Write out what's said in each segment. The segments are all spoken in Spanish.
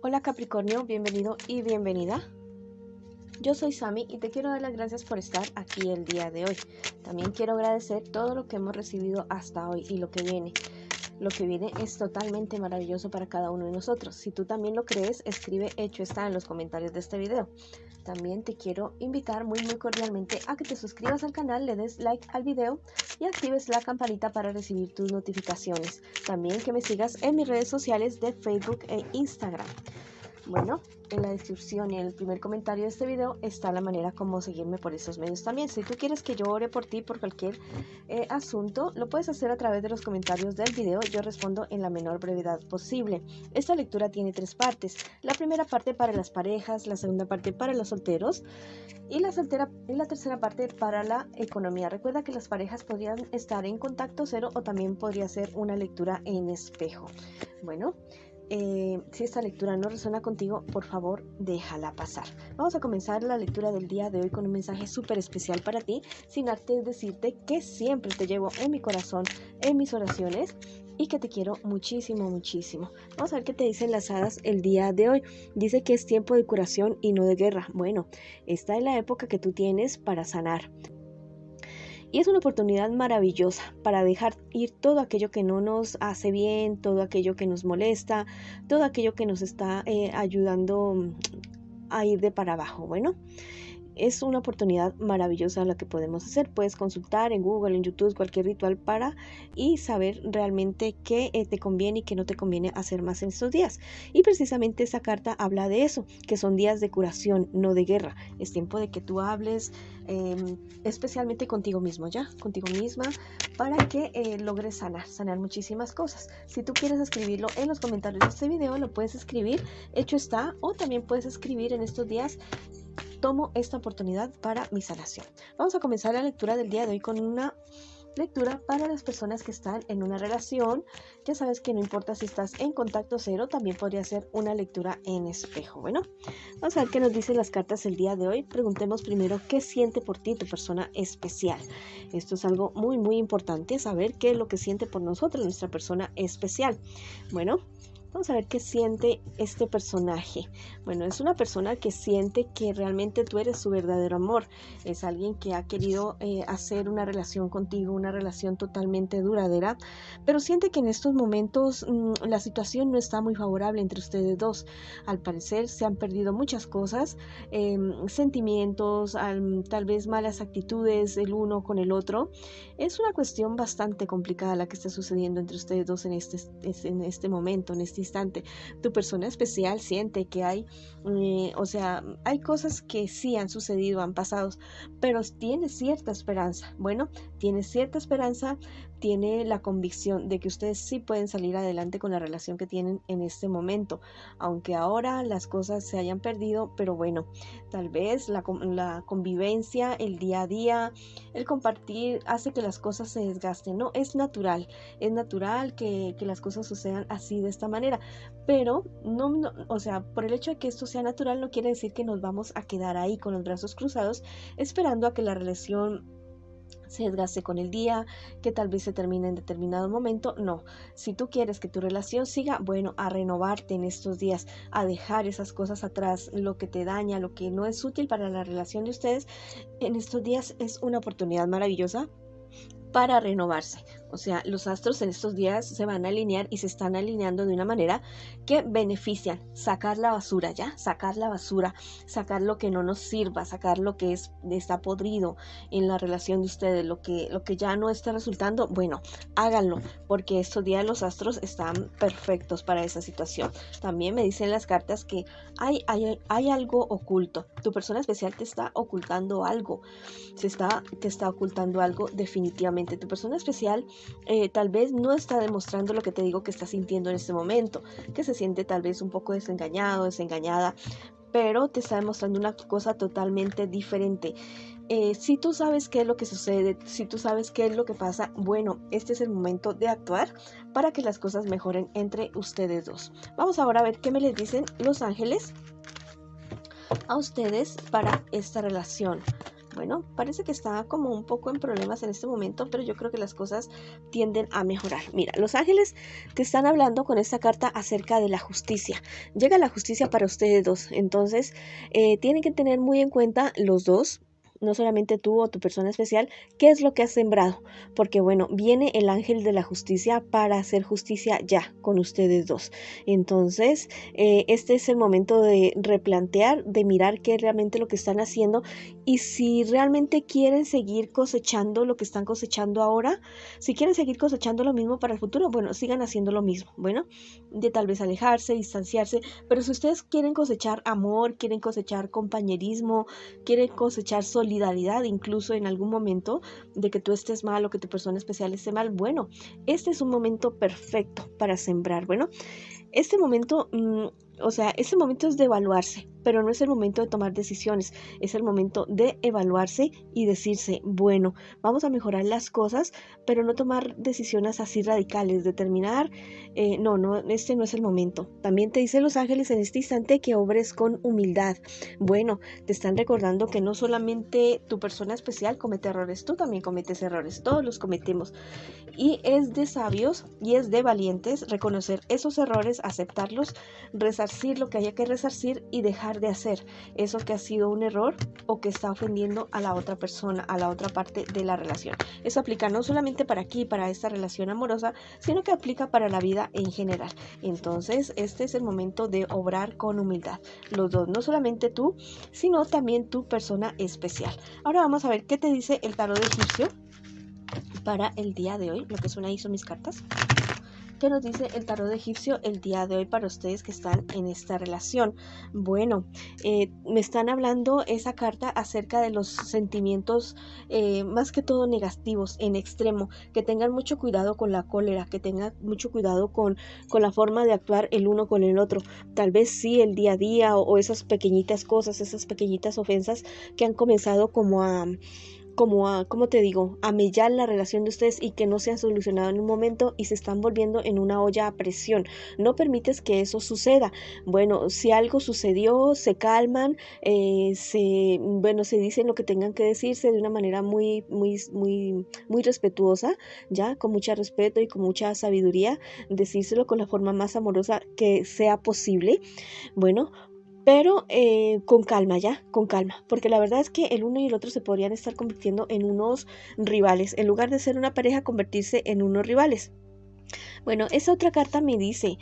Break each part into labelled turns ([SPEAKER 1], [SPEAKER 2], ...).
[SPEAKER 1] Hola Capricornio, bienvenido y bienvenida. Yo soy Sami y te quiero dar las gracias por estar aquí el día de hoy. También quiero agradecer todo lo que hemos recibido hasta hoy y lo que viene. Lo que viene es totalmente maravilloso para cada uno de nosotros. Si tú también lo crees, escribe hecho está en los comentarios de este video. También te quiero invitar muy cordialmente a que te suscribas al canal, le des like al video y actives la campanita para recibir tus notificaciones. También que me sigas en mis redes sociales de Facebook e Instagram. Bueno, en la descripción y en el primer comentario de este video está la manera como seguirme por esos medios también. Si tú quieres que yo ore por ti por cualquier asunto, lo puedes hacer a través de los comentarios del video. Yo respondo en la menor brevedad posible. Esta lectura tiene 3 partes. La primera parte para las parejas, la segunda parte para los solteros y la tercera parte para la economía. Recuerda que las parejas podrían estar en contacto cero o también podría ser una lectura en espejo. Bueno, si esta lectura no resuena contigo, por favor déjala pasar. Vamos a comenzar la lectura del día de hoy con un mensaje súper especial para ti, sin antes decirte que siempre te llevo en mi corazón, en mis oraciones y que te quiero muchísimo. Vamos a ver qué te dicen las hadas el día de hoy. Dice que es tiempo de curación y no de guerra. Bueno, esta es la época que tú tienes para sanar. Y es una oportunidad maravillosa para dejar ir todo aquello que no nos hace bien, todo aquello que nos molesta, todo aquello que nos está ayudando a ir de para abajo. Bueno, es una oportunidad maravillosa la que podemos hacer. Puedes consultar en Google, en YouTube, cualquier ritual y saber realmente qué te conviene y qué no te conviene hacer más en estos días. Y precisamente esa carta habla de eso, que son días de curación, no de guerra. Es tiempo de que tú hables especialmente contigo mismo, contigo misma, para que logres sanar muchísimas cosas. Si tú quieres escribirlo en los comentarios de este video, lo puedes escribir, hecho está, o también puedes escribir en estos días: tomo esta oportunidad para mi sanación. Vamos a comenzar la lectura del día de hoy con una lectura para las personas que están en una relación. Ya sabes que no importa si estás en contacto cero, también podría ser una lectura en espejo. Bueno, vamos a ver qué nos dicen las cartas el día de hoy. Preguntemos primero qué siente por ti tu persona especial. Esto es algo muy importante, saber qué es lo que siente por nosotros nuestra persona especial. Bueno, vamos a ver qué siente este personaje. Bueno, es una persona que siente que realmente tú eres su verdadero amor. Es alguien que ha querido hacer una relación contigo, una relación totalmente duradera, pero siente que en estos momentos la situación no está muy favorable entre ustedes dos. Al parecer se han perdido muchas cosas, sentimientos, tal vez malas actitudes el uno con el otro. Es una cuestión bastante complicada la que está sucediendo entre ustedes dos en este momento, en este instante. Tu persona especial siente que hay cosas que sí han sucedido, han pasado, pero tiene cierta esperanza. Bueno, tiene cierta esperanza, tiene la convicción de que ustedes sí pueden salir adelante con la relación que tienen en este momento, aunque ahora las cosas se hayan perdido, pero bueno, tal vez la convivencia, el día a día, el compartir hace que las cosas se desgasten, ¿no? Es natural que las cosas sucedan así, de esta manera, pero por el hecho de que esto sea natural no quiere decir que nos vamos a quedar ahí con los brazos cruzados esperando a que la relación se desgaste con el día, que tal vez se termine en determinado momento. No, si tú quieres que tu relación siga, bueno, a renovarte en estos días, a dejar esas cosas atrás, lo que te daña, lo que no es útil para la relación de ustedes, en estos días es una oportunidad maravillosa para renovarse. O sea, los astros en estos días se van a alinear y se están alineando de una manera que benefician. Sacar la basura, sacar la basura, sacar lo que no nos sirva, sacar lo que está podrido en la relación de ustedes, lo que ya no está resultando. Bueno, háganlo, porque estos días los astros están perfectos para esa situación. También me dicen las cartas que hay algo oculto. Tu persona especial te está ocultando algo. Te está ocultando algo definitivamente. Tu persona especial tal vez no está demostrando lo que te digo que está sintiendo en este momento, que se siente tal vez un poco desengañado, desengañada, pero te está demostrando una cosa totalmente diferente. Si tú sabes qué es lo que sucede, si tú sabes qué es lo que pasa, bueno, este es el momento de actuar para que las cosas mejoren entre ustedes dos. Vamos ahora a ver qué me les dicen los ángeles a ustedes para esta relación. Bueno, parece que está como un poco en problemas en este momento, pero yo creo que las cosas tienden a mejorar. Mira, los ángeles te están hablando con esta carta acerca de la justicia. Llega la justicia para ustedes dos, entonces tienen que tener muy en cuenta los dos, no solamente tú o tu persona especial, qué es lo que has sembrado, porque bueno, viene el ángel de la justicia para hacer justicia ya con ustedes dos. Entonces, este es el momento de replantear, de mirar qué es realmente lo que están haciendo y si realmente quieren seguir cosechando lo que están cosechando ahora, si quieren seguir cosechando lo mismo para el futuro, bueno, sigan haciendo lo mismo, bueno, de tal vez alejarse, distanciarse, pero si ustedes quieren cosechar amor, quieren cosechar compañerismo, quieren cosechar solidaridad, incluso en algún momento de que tú estés mal o que tu persona especial esté mal, bueno, este es un momento perfecto para sembrar, bueno, este momento, este momento es de evaluarse, pero no es el momento de tomar decisiones, es el momento de evaluarse y decirse, bueno, vamos a mejorar las cosas, pero no tomar decisiones así radicales, determinar, no, este no es el momento. También te dicen los ángeles en este instante que obres con humildad. Bueno, te están recordando que no solamente tu persona especial comete errores, tú también cometes errores, todos los cometemos. Y es de sabios y es de valientes reconocer esos errores, aceptarlos, resarcir lo que haya que resarcir y dejar de hacer eso que ha sido un error o que está ofendiendo a la otra persona, a la otra parte de la relación. Eso aplica no solamente para aquí, para esta relación amorosa, sino que aplica para la vida en general. Entonces, este es el momento de obrar con humildad. Los dos, no solamente tú, sino también tu persona especial. Ahora vamos a ver qué te dice el tarot egipcio para el día de hoy, lo que suena ahí son mis cartas. ¿Qué nos dice el tarot egipcio el día de hoy para ustedes que están en esta relación? Bueno, me están hablando esa carta acerca de los sentimientos más que todo negativos en extremo, que tengan mucho cuidado con la cólera, que tengan mucho cuidado con la forma de actuar el uno con el otro. Tal vez sí el día a día o esas pequeñitas cosas, esas pequeñitas ofensas que han comenzado ¿cómo te digo? A mellar la relación de ustedes y que no se han solucionado en un momento y se están volviendo en una olla a presión. No permites que eso suceda. Bueno, si algo sucedió, se calman, se dicen lo que tengan que decirse de una manera muy respetuosa, ya, con mucho respeto y con mucha sabiduría, decírselo con la forma más amorosa que sea posible. Bueno, pero con calma, con calma, porque la verdad es que el uno y el otro se podrían estar convirtiendo en unos rivales, en lugar de ser una pareja, convertirse en unos rivales. Bueno, esa otra carta me dice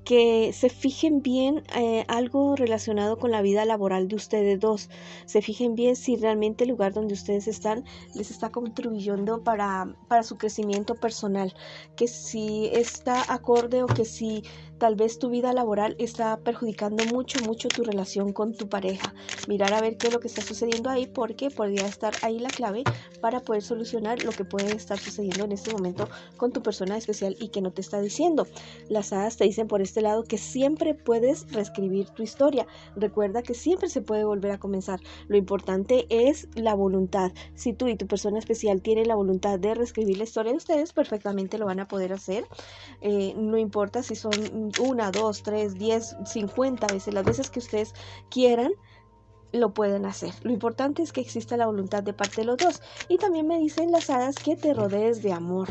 [SPEAKER 1] que se fijen bien algo relacionado con la vida laboral de ustedes dos. Se fijen bien si realmente el lugar donde ustedes están les está contribuyendo para su crecimiento personal, que si está acorde o que si tal vez tu vida laboral está perjudicando mucho tu relación con tu pareja. Mirar a ver qué es lo que está sucediendo ahí, porque podría estar ahí la clave para poder solucionar lo que puede estar sucediendo en este momento con tu persona especial y que no te está diciendo. Las hadas te dicen por este lado que siempre puedes reescribir tu historia. Recuerda que siempre se puede volver a comenzar. Lo importante es la voluntad. Si tú y tu persona especial tienen la voluntad de reescribir la historia de ustedes, perfectamente lo van a poder hacer. No importa si son 1, 2, 3, 10, 50 veces, las veces que ustedes quieran, lo pueden hacer. Lo importante es que exista la voluntad de parte de los dos. Y también me dicen las hadas que te rodees de amor,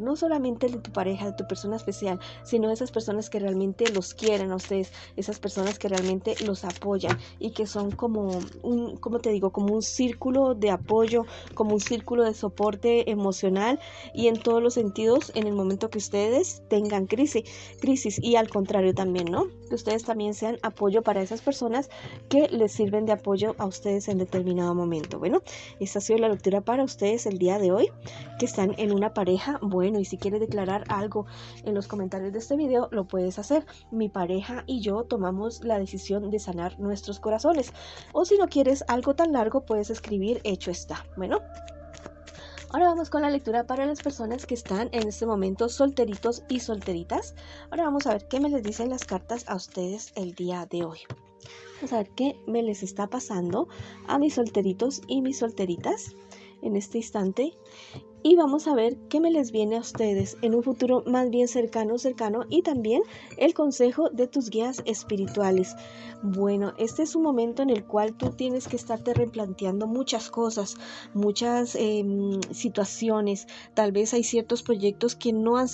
[SPEAKER 1] no solamente de tu pareja, de tu persona especial, sino de esas personas que realmente los quieren a ustedes, esas personas que realmente los apoyan y que son como como un círculo de apoyo, como un círculo de soporte emocional y en todos los sentidos en el momento que ustedes tengan crisis y al contrario también, ¿no? Que ustedes también sean apoyo para esas personas que les sirven de apoyo a ustedes en determinado momento. Bueno, esta ha sido la lectura para ustedes el día de hoy, que están en una pareja. Bueno, y si quieres declarar algo en los comentarios de este video, lo puedes hacer. Mi pareja y yo tomamos la decisión de sanar nuestros corazones. O si no quieres algo tan largo, puedes escribir hecho está. Bueno, ahora vamos con la lectura para las personas que están en este momento solteritos y solteritas. Ahora vamos a ver qué me les dicen las cartas a ustedes el día de hoy. Vamos a ver qué me les está pasando a mis solteritos y mis solteritas en este instante. Y vamos a ver qué me les viene a ustedes en un futuro más bien cercano y también el consejo de tus guías espirituales. Bueno, este es un momento en el cual tú tienes que estarte replanteando muchas cosas, muchas situaciones. Tal vez hay ciertos proyectos que no han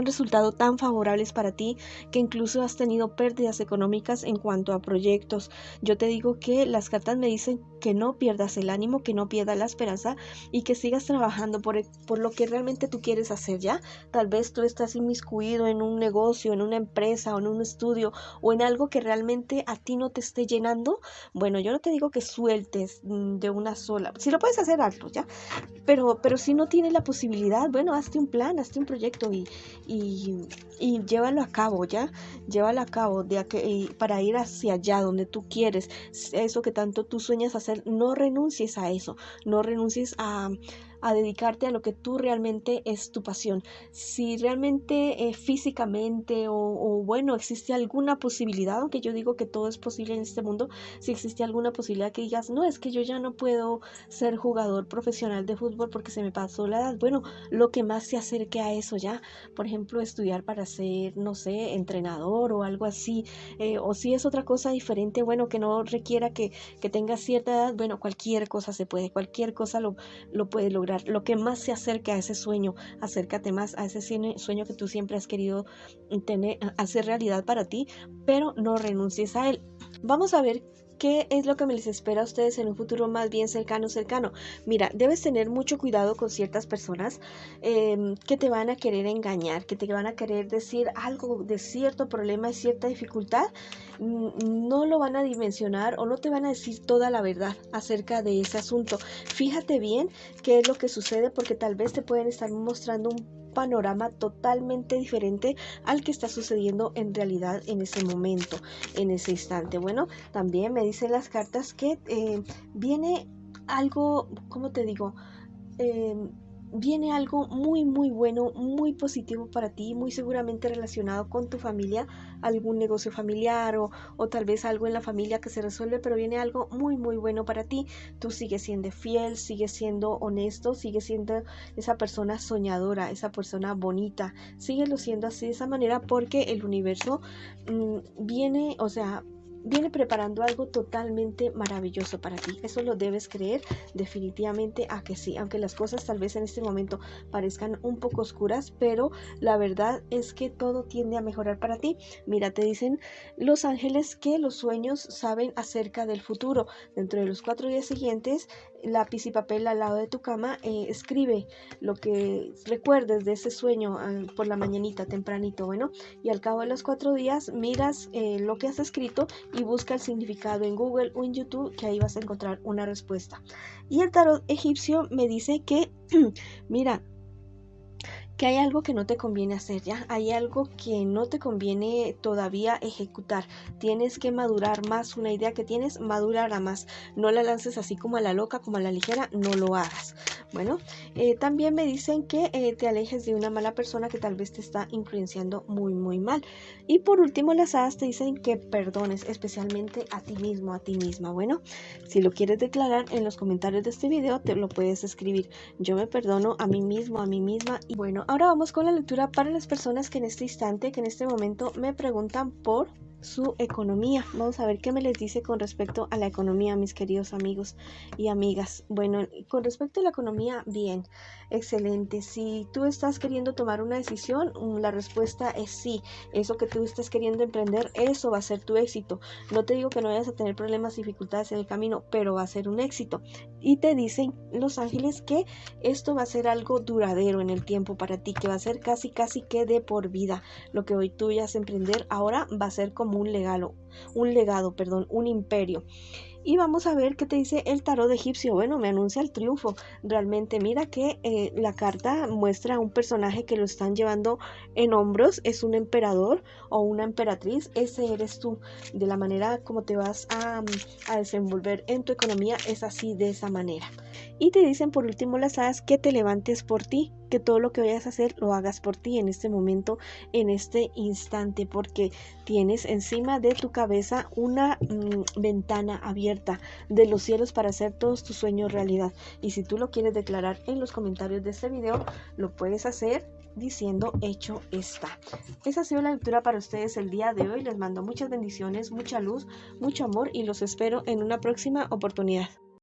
[SPEAKER 1] resultado tan favorables para ti, que incluso has tenido pérdidas económicas en cuanto a proyectos. Yo te digo que las cartas me dicen que no pierdas el ánimo, que no pierdas la esperanza y que sigas trabajando por lo que realmente tú quieres hacer, ¿ya? Tal vez tú estás inmiscuido en un negocio, en una empresa o en un estudio o en algo que realmente a ti no te esté llenando. Bueno, yo no te digo que sueltes de una sola. Si lo puedes hacer, hazlo, ¿ya? Pero si no tienes la posibilidad, bueno, hazte un plan, hazte un proyecto y llévalo a cabo, ¿ya? Llévalo a cabo para ir hacia allá donde tú quieres, eso que tanto tú sueñas hacer. No renuncies a eso, no renuncies a dedicarte a lo que tú realmente es tu pasión. Si realmente físicamente bueno, existe alguna posibilidad, aunque yo digo que todo es posible en este mundo, si existe alguna posibilidad que digas, no, es que yo ya no puedo ser jugador profesional de fútbol porque se me pasó la edad. Bueno, lo que más se acerque a eso, ya, por ejemplo, estudiar para ser, no sé, entrenador o algo así, o si es otra cosa diferente, bueno, que no requiera que tengas cierta edad, bueno, cualquier cosa se puede, cualquier cosa lo puedes lograr. Lo que más se acerque a ese sueño, acércate más a ese sueño que tú siempre has querido tener, hacer realidad para ti, pero no renuncies a él. Vamos a ver qué es lo que me les espera a ustedes en un futuro más bien cercano. Mira, debes tener mucho cuidado con ciertas personas que te van a querer engañar, que te van a querer decir algo de cierto problema y cierta dificultad. No lo van a dimensionar o no te van a decir toda la verdad acerca de ese asunto. Fíjate bien qué es lo que sucede, porque tal vez te pueden estar mostrando un panorama totalmente diferente al que está sucediendo en realidad en ese momento, en ese instante. Bueno, también me dicen las cartas que viene algo, ¿cómo te digo? Eh, Viene algo muy muy bueno, muy positivo para ti, muy seguramente relacionado con tu familia, algún negocio familiar o tal vez algo en la familia que se resuelve, pero viene algo muy muy bueno para ti. Tú sigues siendo fiel, sigues siendo honesto, sigues siendo esa persona soñadora, esa persona bonita, síguelo siendo así de esa manera, porque el universo viene, o sea, viene preparando algo totalmente maravilloso para ti. Eso lo debes creer definitivamente a que sí, aunque las cosas tal vez en este momento parezcan un poco oscuras, pero la verdad es que todo tiende a mejorar para ti. Mira, te dicen los ángeles que los sueños saben acerca del futuro. Dentro de los 4 días siguientes, lápiz y papel al lado de tu cama, escribe lo que recuerdes de ese sueño por la mañanita tempranito, bueno, y al cabo de los 4 días miras lo que has escrito y busca el significado en Google o en YouTube, que ahí vas a encontrar una respuesta. Y el tarot egipcio me dice que, mira, que hay algo que no te conviene hacer, ya, hay algo que no te conviene todavía ejecutar. Tienes que madurar más una idea que tienes, madurará más. No la lances así como a la loca, como a la ligera, no lo hagas. Bueno, también me dicen que te alejes de una mala persona que tal vez te está influenciando muy muy mal. Y por último, las hadas te dicen que perdones, especialmente a ti mismo, a ti misma. Bueno, si lo quieres declarar en los comentarios de este video, te lo puedes escribir. Yo me perdono a mí mismo, a mí misma. Y bueno, ahora vamos con la lectura para las personas que en este instante, que en este momento me preguntan por su economía. Vamos a ver qué me les dice con respecto a la economía, mis queridos amigos y amigas. Bueno, con respecto a la economía, bien, excelente. Si tú estás queriendo tomar una decisión, la respuesta es sí. Eso que tú estás queriendo emprender, eso va a ser tu éxito. No te digo que no vayas a tener problemas, dificultades en el camino, pero va a ser un éxito. Y te dicen los ángeles que esto va a ser algo duradero en el tiempo para ti, que va a ser casi que de por vida. Lo que hoy tú vayas a emprender ahora va a ser como un legado, un imperio. Y vamos a ver qué te dice el tarot egipcio. Bueno, me anuncia el triunfo. Realmente mira que la carta muestra a un personaje que lo están llevando en hombros. Es un emperador o una emperatriz. Ese eres tú. De la manera como te vas a desenvolver en tu economía es así, de esa manera. Y te dicen por último las hadas que te levantes por ti. que todo lo que vayas a hacer lo hagas por ti en este momento, en este instante, porque tienes encima de tu cabeza una ventana abierta de los cielos para hacer todos tus sueños realidad. Y si tú lo quieres declarar en los comentarios de este video, lo puedes hacer diciendo hecho está. Esa ha sido la lectura para ustedes el día de hoy. Les mando muchas bendiciones, mucha luz, mucho amor y los espero en una próxima oportunidad.